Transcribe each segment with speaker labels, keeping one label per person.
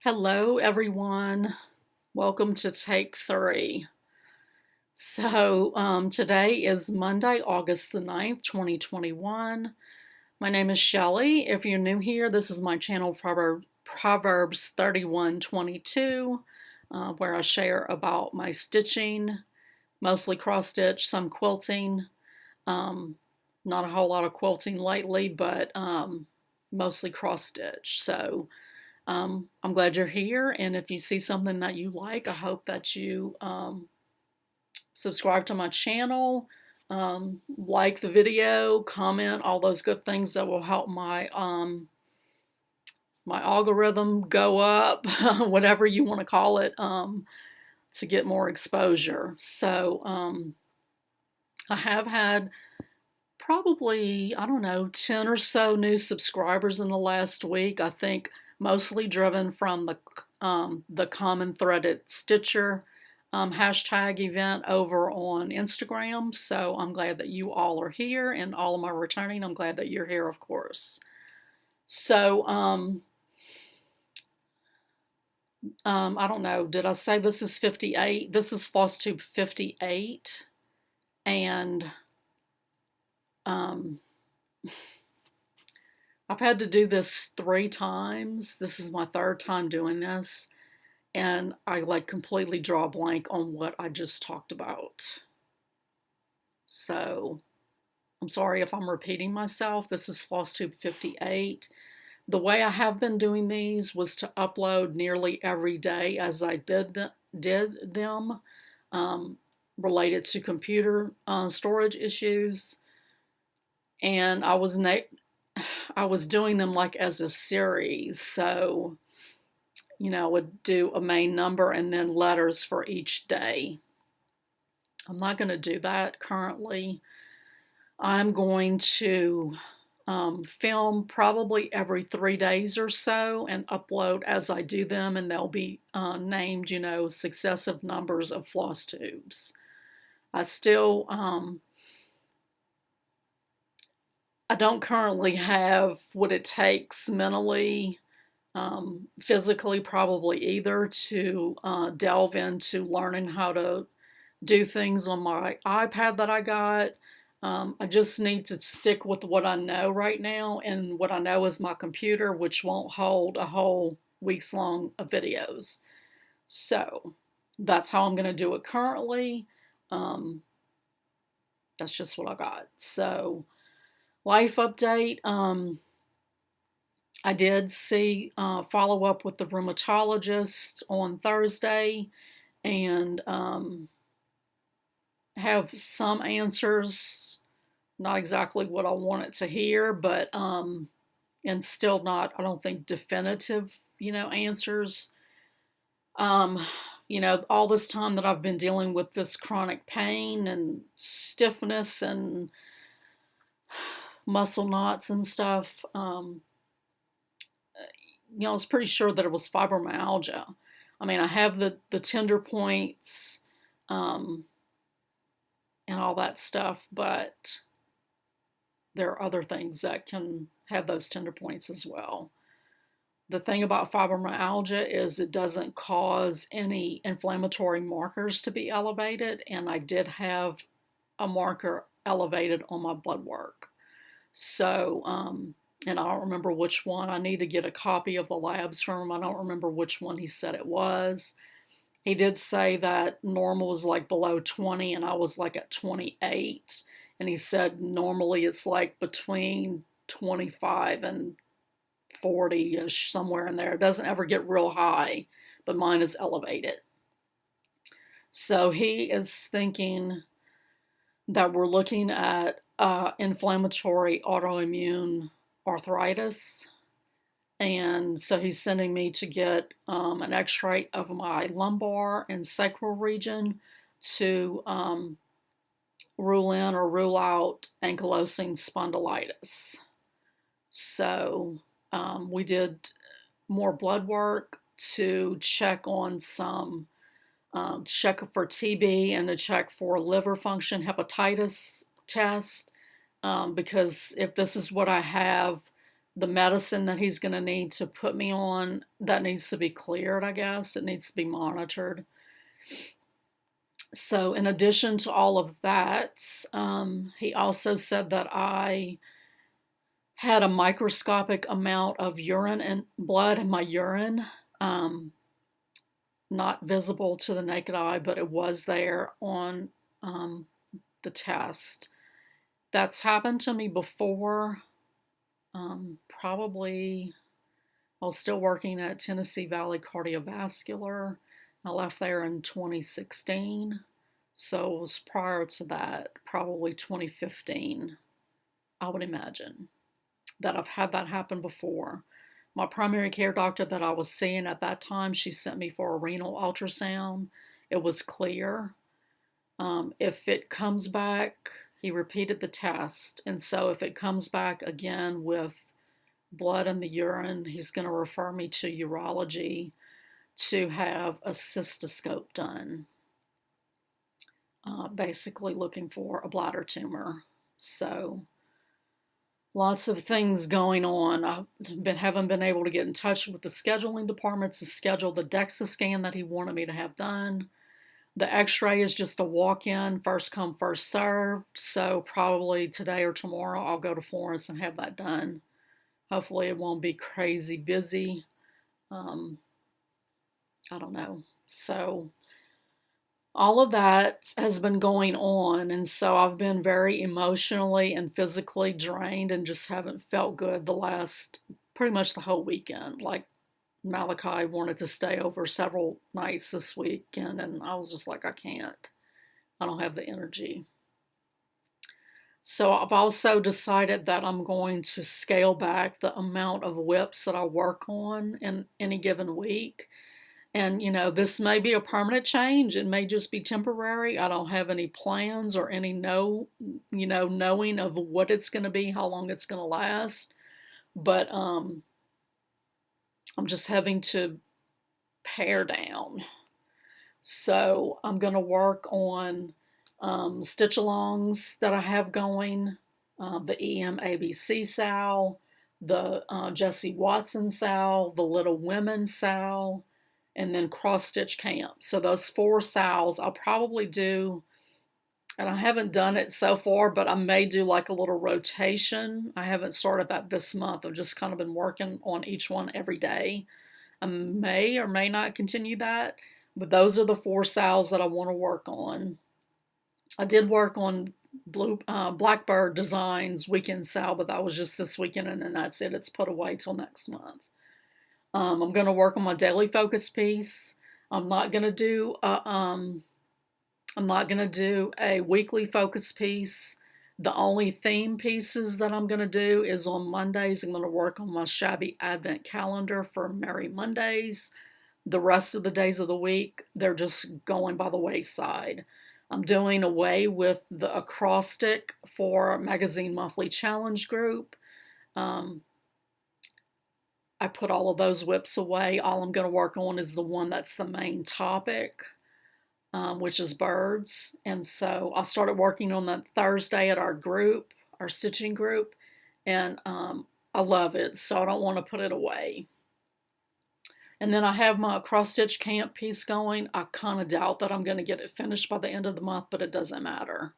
Speaker 1: Hello, everyone. Welcome to take 3. Today is Monday, August the 9th, 2021. My name is Shelly. If you're new here, this is my channel, Proverbs 31:22, where I share about my stitching, mostly cross stitch, some quilting. Not a whole lot of quilting lately, but mostly cross stitch. I'm glad you're here, and if you see something that you like, I hope that you subscribe to my channel, like the video, comment, all those good things that will help my algorithm go up, whatever you want to call it, to get more exposure. I have had probably, I don't know, 10 or so new subscribers in the last week. I think mostly driven from the common threaded stitcher hashtag event over on Instagram. So I'm glad that you all are here, and all of my returning, I'm glad that you're here, of course. I don't know, did I say this is 58? This is FlossTube 58, and I've had to do this 3 times. This is my 3rd time doing this, and I like completely draw a blank on what I just talked about. So I'm sorry if I'm repeating myself. This is FlossTube 58. The way I have been doing these was to upload nearly every day as I did them, related to computer storage issues, and I was doing them like as a series. So, I would do a main number and then letters for each day. I'm not going to do that currently. I'm going to film probably every 3 days or so and upload as I do them, and they'll be named, successive numbers of floss tubes. I still, I don't currently have what it takes mentally, physically probably either, to delve into learning how to do things on my iPad that I got. I just need to stick with what I know right now, and what I know is my computer, which won't hold a whole week's long of videos. So that's how I'm going to do it currently. That's just what I got. So, life update. I did follow up with the rheumatologist on Thursday, and have some answers. Not exactly what I wanted to hear, but and still not, I don't think, definitive, answers. All this time that I've been dealing with this chronic pain and stiffness and muscle knots and stuff, I was pretty sure that it was fibromyalgia. I mean, I have the tender points, and all that stuff, but there are other things that can have those tender points as well. The thing about fibromyalgia is it doesn't cause any inflammatory markers to be elevated, and I did have a marker elevated on my blood work. So, and I don't remember which one. I need to get a copy of the labs from him. I don't remember which one he said it was. He did say that normal was like below 20, and I was like at 28. And he said normally it's like between 25 and 40-ish, somewhere in there. It doesn't ever get real high, but mine is elevated. So he is thinking that we're looking at inflammatory autoimmune arthritis. And so he's sending me to get an x-ray of my lumbar and sacral region to rule in or rule out ankylosing spondylitis. So we did more blood work to check on some, check for TB and to check for liver function hepatitis test, because if this is what I have, the medicine that he's going to need to put me on, that needs to be cleared, I guess. It needs to be monitored. So in addition to all of that, he also said that I had a microscopic amount of urine and blood in my urine. Not visible to the naked eye, but it was there on the test. That's happened to me before. Probably, I was still working at Tennessee Valley Cardiovascular. I left there in 2016, so it was prior to that, probably 2015, I would imagine, that I've had that happen before. My primary care doctor that I was seeing at that time, she sent me for a renal ultrasound. It was clear. If it comes back, he repeated the test, and so if it comes back again with blood in the urine, he's going to refer me to urology to have a cystoscope done, basically looking for a bladder tumor. So lots of things going on. I haven't been able to get in touch with the scheduling department to schedule the DEXA scan that he wanted me to have done. The x-ray is just a walk-in, first come, first served. So probably today or tomorrow I'll go to Florence and have that done. Hopefully it won't be crazy busy. I don't know. So all of that has been going on, and so I've been very emotionally and physically drained and just haven't felt good the last, pretty much the whole weekend. Like, Malachi wanted to stay over several nights this weekend, and I was just like, I can't. I don't have the energy. So I've also decided that I'm going to scale back the amount of whips that I work on in any given week. And, this may be a permanent change. It may just be temporary. I don't have any plans or any knowing of what it's going to be, how long it's going to last. But I'm just having to pare down. So I'm going to work on stitch-alongs that I have going, the EMABC SAL, the Jessie Watson SAL, the Little Women SAL, and then cross-stitch camp. So those 4 SALs I'll probably do, and I haven't done it so far, but I may do like a little rotation. I haven't started that this month. I've just kind of been working on each one every day. I may or may not continue that, but those are the 4 SALs that I want to work on. I did work on Blackbird Designs weekend SAL, but that was just this weekend, and then that's it. It's put away till next month. I'm going to work on my daily focus piece. I'm not going to do a weekly focus piece. The only theme pieces that I'm going to do is on Mondays. I'm going to work on my shabby advent calendar for Merry Mondays. The rest of the days of the week, they're just going by the wayside. I'm doing away with the acrostic for Magazine Monthly Challenge group. I put all of those whips away. All I'm going to work on is the one that's the main topic, which is birds. And so I started working on that Thursday at our group, our stitching group, and I love it, so I don't want to put it away. And then I have my cross-stitch camp piece going. I kind of doubt that I'm going to get it finished by the end of the month, but it doesn't matter.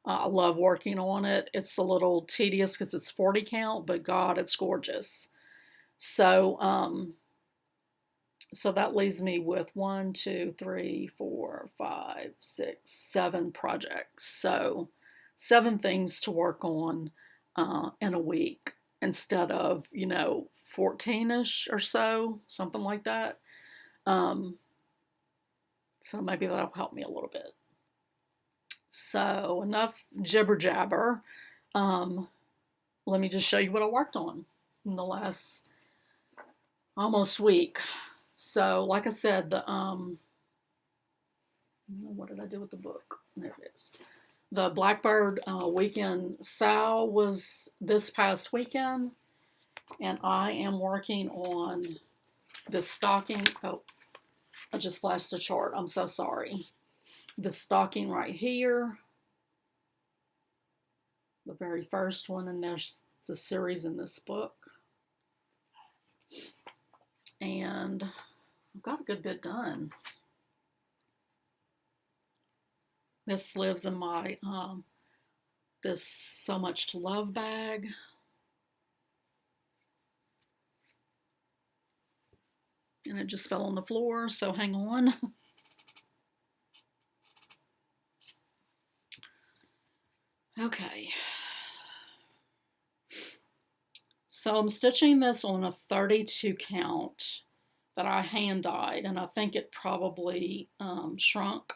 Speaker 1: I love working on it. It's a little tedious because it's 40 count, but God, it's gorgeous. So, so that leaves me with 1, 2, 3, 4, 5, 6, 7 projects. So 7 things to work on in a week instead of, 14-ish or so, something like that. So maybe that'll help me a little bit. So enough jibber jabber. Let me just show you what I worked on in the last almost week. So like I said, what did I do with the book? There it is. The Blackbird weekend SAL was this past weekend, and I am working on this stocking. Oh, I just flashed the chart. I'm so sorry. The stocking right here, the very first one, and there's a series in this book. And I've got a good bit done. This lives in my this So Much to Love bag. And it just fell on the floor, so hang on. Okay. So I'm stitching this on a 32 count that I hand dyed, and I think it probably shrunk.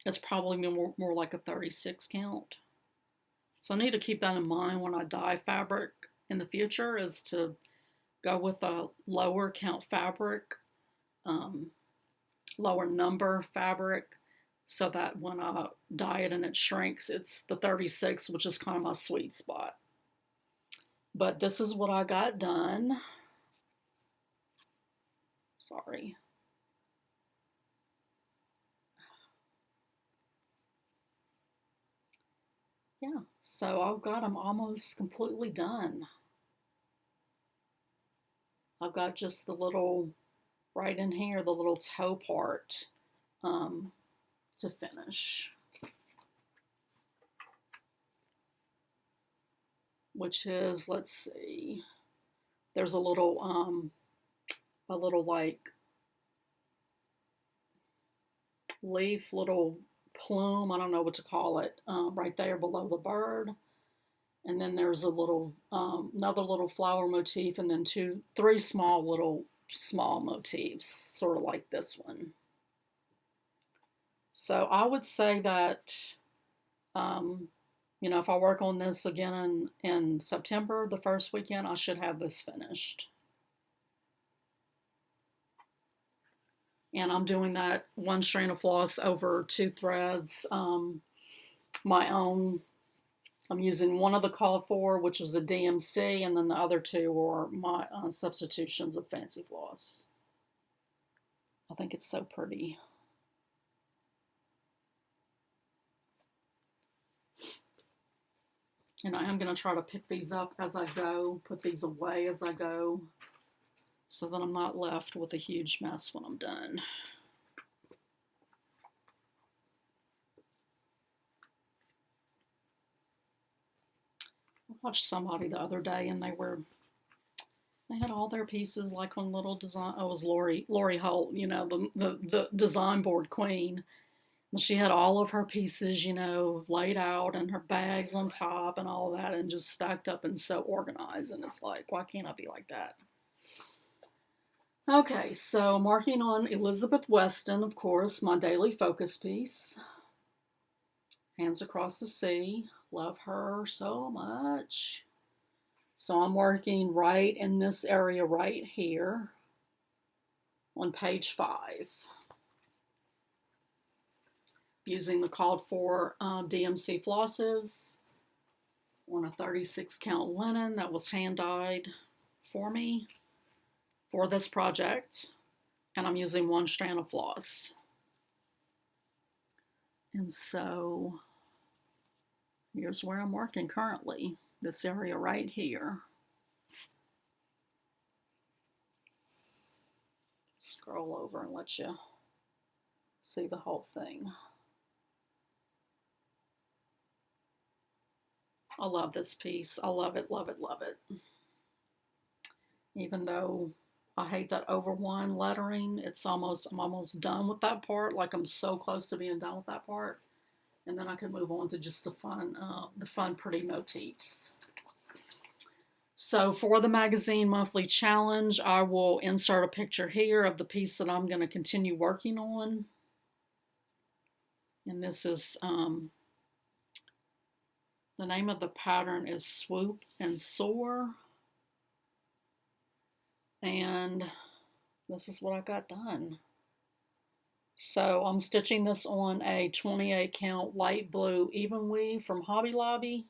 Speaker 1: It's probably more like a 36 count. So I need to keep that in mind when I dye fabric in the future, is to go with a lower count fabric, lower number fabric, so that when I dye it and it shrinks, it's the 36, which is kind of my sweet spot. But this is what I got done. Sorry. Yeah, so I've got them almost completely done. I've got just the little, right in here, the little toe part to finish, which is, let's see, there's a little like leaf, little plume, I don't know what to call it, right there below the bird. And then there's a little, another little flower motif, and then three small motifs, sort of like this one. So I would say that, you know, if I work on this again in September, the first weekend, I should have this finished. And I'm doing that one strand of floss over 2 threads. My own, I'm using one of the called for, which was a DMC, and then the other 2 are my substitutions of Fancy Floss. I think it's so pretty. And I am going to try to pick these up as I go, put these away as I go, so that I'm not left with a huge mess when I'm done. I watched somebody the other day, and they had all their pieces like on little design. Oh, it was Lori Holt, you know, the design board queen. And she had all of her pieces, you know, laid out, and her bags on top and all that, and just stacked up and so organized. And it's like, why can't I be like that? Okay, so I'm working on Elizabeth Weston, of course, my daily focus piece. Hands Across the Sea. Love her so much. So I'm working right in this area right here on page 5. Using the called for DMC flosses on a 36 count linen that was hand dyed for me for this project. And I'm using 1 strand of floss. And so here's where I'm working currently, this area right here. Scroll over and let you see the whole thing. I love this piece. I love it, love it, love it. Even though I hate that over 1 lettering, I'm almost done with that part. Like, I'm so close to being done with that part. And then I can move on to just the fun, pretty motifs. So for the magazine monthly challenge, I will insert a picture here of the piece that I'm going to continue working on. And this is, the name of the pattern is Swoop and Soar. And this is what I got done. So I'm stitching this on a 28 count light blue even weave from Hobby Lobby.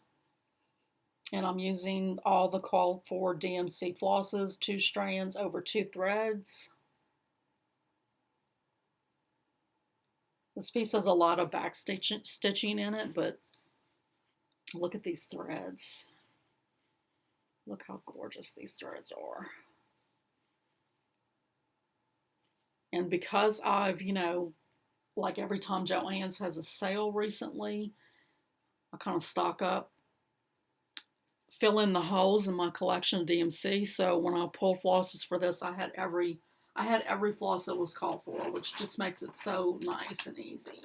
Speaker 1: And I'm using all the called for DMC flosses, 2 strands over 2 threads. This piece has a lot of back stitching in it, but look at these threads. Look how gorgeous these threads are. And because I've, like every time Joann's has a sale recently, I kind of stock up, fill in the holes in my collection of DMC. So when I pulled flosses for this, I had every floss that was called for, which just makes it so nice and easy.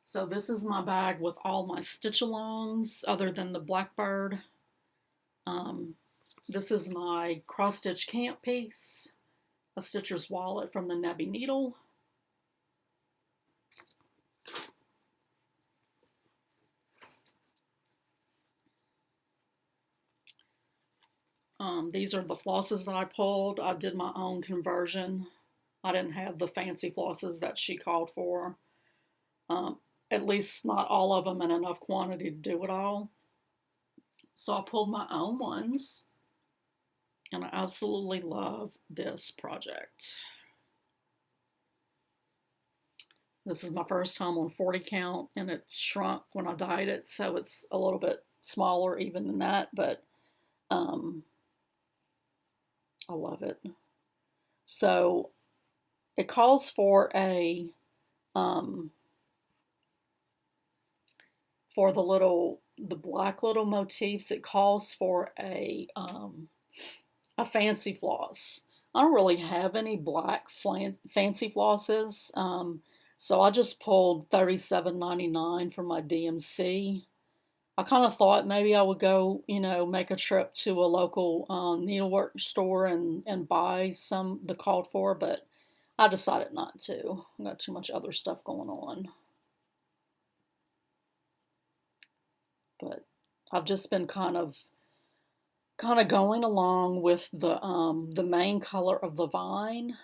Speaker 1: So this is my bag with all my stitch-alongs other than the Blackbird. This is my cross-stitch camp piece, a stitcher's wallet from the Nebby Needle. These are the flosses that I pulled. I did my own conversion. I didn't have the fancy flosses that she called for. At least not all of them in enough quantity to do it all. So I pulled my own ones. And I absolutely love this project. This is my first time on 40 count, and it shrunk when I dyed it, so it's a little bit smaller even than that, but I love it. So it calls for a for the black little motifs. It calls for a fancy floss. I don't really have any black fancy flosses, so I just pulled $37.99 for my DMC. I kind of thought maybe I would go, make a trip to a local needlework store and buy the called for, but I decided not to. I got too much other stuff going on. But I've just been kind of going along with the main color of the vine.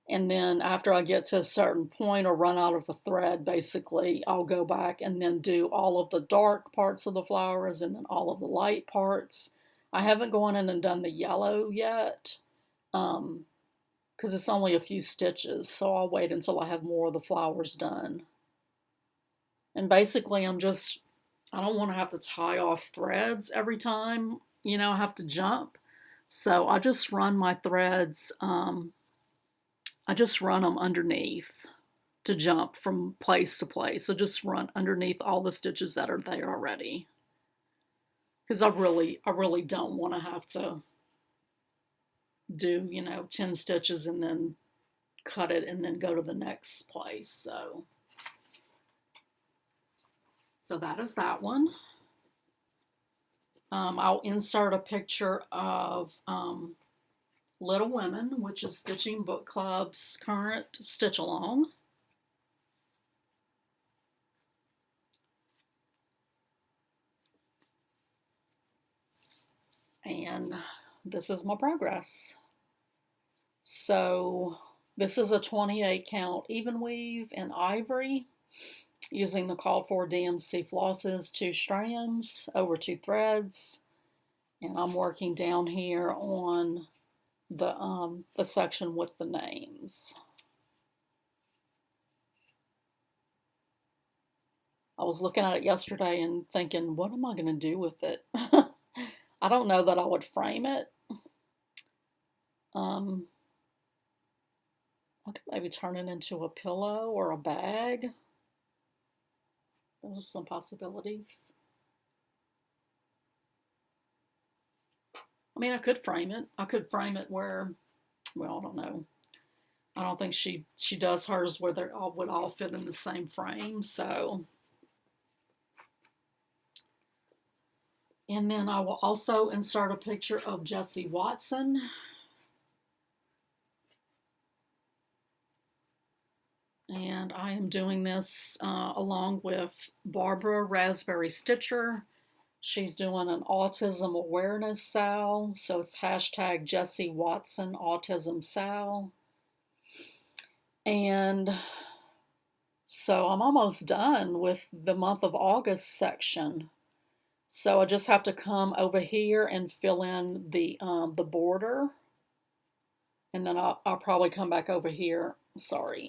Speaker 1: And then after I get to a certain point or run out of the thread, basically, I'll go back and then do all of the dark parts of the flowers and then all of the light parts. I haven't gone in and done the yellow yet because it's only a few stitches, so I'll wait until I have more of the flowers done. And basically, I don't want to have to tie off threads every time, I have to jump. So I just run my threads, I just run them underneath to jump from place to place. So just run underneath all the stitches that are there already. Because I really don't want to have to do, 10 stitches and then cut it and then go to the next place. So that is that one. I'll insert a picture of Little Women, which is Stitching Book Club's current stitch along. And this is my progress. So this is a 28 count even weave in ivory using the called for DMC flosses, 2 strands over 2 threads. And I'm working down here on the section with the names. I was looking at it yesterday and thinking, what am I going to do with it? I don't know that I would frame it. I could maybe turn it into a pillow or a bag. Those are some possibilities. I mean, I could frame it. I could frame it where, well, I don't know. I don't think she does hers where they would all fit in the same frame, so. And then I will also insert a picture of Jessie Watson. And I am doing this along with Barbara Raspberry Stitcher. She's doing an autism awareness sal, so it's hashtag Jessie Watson Autism Sal. And so I'm almost done with the month of August section. So I just have to come over here and fill in the border. And then I'll probably come back over here.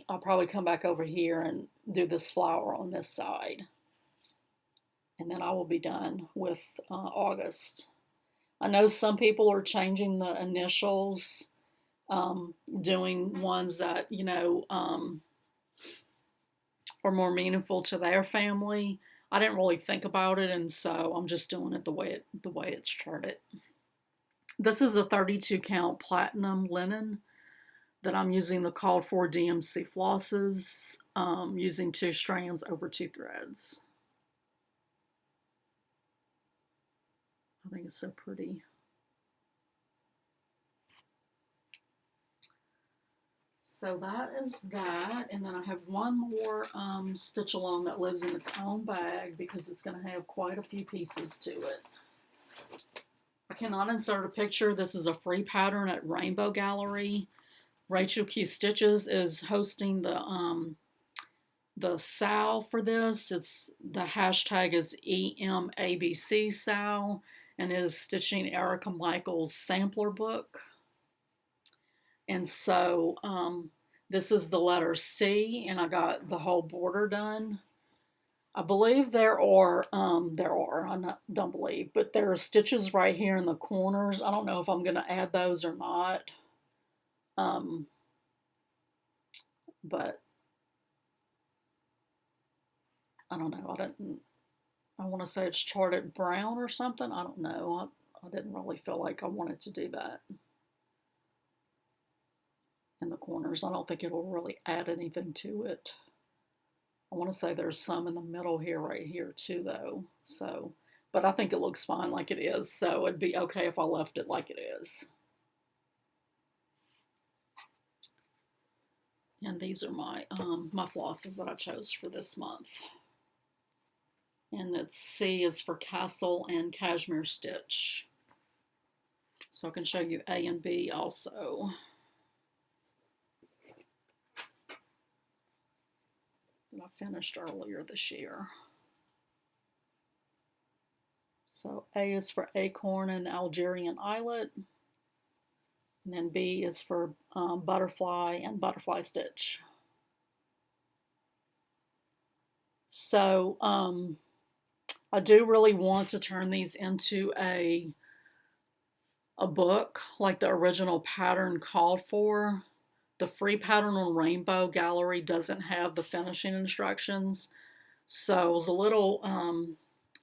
Speaker 1: I'll probably come back over here and do this flower on this side. And then I will be done with August. I know some people are changing the initials, doing ones that, are more meaningful to their family. I didn't really think about it, and so I'm just doing it the way it's charted. This is a 32 count platinum linen that I'm using the called for DMC flosses, using 2 strands over 2 threads. I think it's so pretty. So that is that, and then I have one more stitch along that lives in its own bag because it's going to have quite a few pieces to it. I cannot insert a picture. This is a free pattern at Rainbow Gallery. Rachel Q Stitches is hosting the SAL for this. The hashtag is EMABC SAL, and it is stitching Erica Michaels' sampler book. And so this is the letter C, and I got the whole border done. I believe there are, don't believe, but there are stitches right here in the corners. I don't know if I'm going to add those or not. But I don't know. I want to say it's charted brown or something. I don't know. I didn't really feel like I wanted to do that in the corners. I don't think it'll really add anything to it. I want to say there's some in the middle here, right here too, though. So, but I think it looks fine like it is. So it'd be okay if I left it like it is. And these are my flosses that I chose for this month. And it's C is for Castle and Cashmere Stitch. So I can show you A and B also. That I finished earlier this year. So A is for Acorn and Algerian Eyelet. And then B is for Butterfly and Butterfly Stitch. So I do really want to turn these into a book like the original pattern called for. The free pattern on Rainbow Gallery doesn't have the finishing instructions. So I was a little,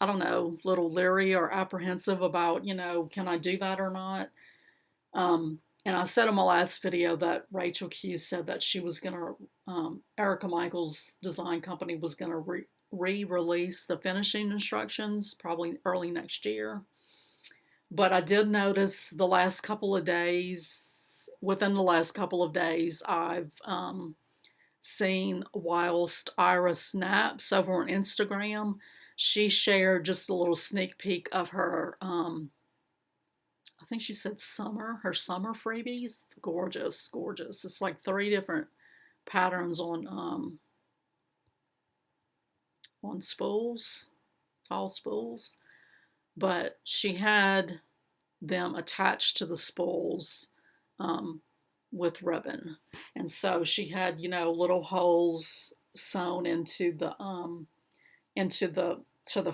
Speaker 1: I don't know, little leery or apprehensive about, can I do that or not? And I said in my last video that Rachel Q said that she was going to, Erica Michaels' design company was going to re-release the finishing instructions probably early next year. But I did notice the last couple of days, within the last couple of days, I've seen whilst Ira Snaps over on Instagram, she shared just a little sneak peek of her, I think she said her summer freebies. It's gorgeous, gorgeous. It's like 3 different patterns on spools, tall spools. But she had them attached to the spools with ribbon. And so she had, little holes sewn into the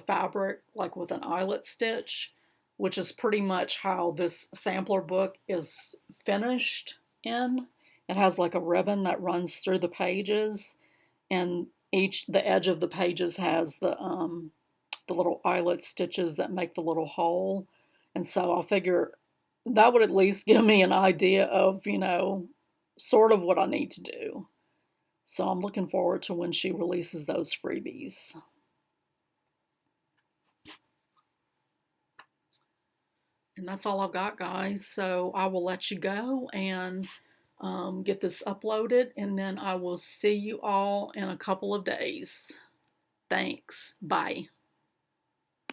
Speaker 1: fabric, like with an eyelet stitch, which is pretty much how this sampler book is finished in. It has like a ribbon that runs through the pages, and the edge of the pages has the little eyelet stitches that make the little hole. And so I figure that would at least give me an idea of, sort of what I need to do. So I'm looking forward to when she releases those freebies. And that's all I've got, guys. So I will let you go and get this uploaded, and then I will see you all in a couple of days. Thanks. Bye.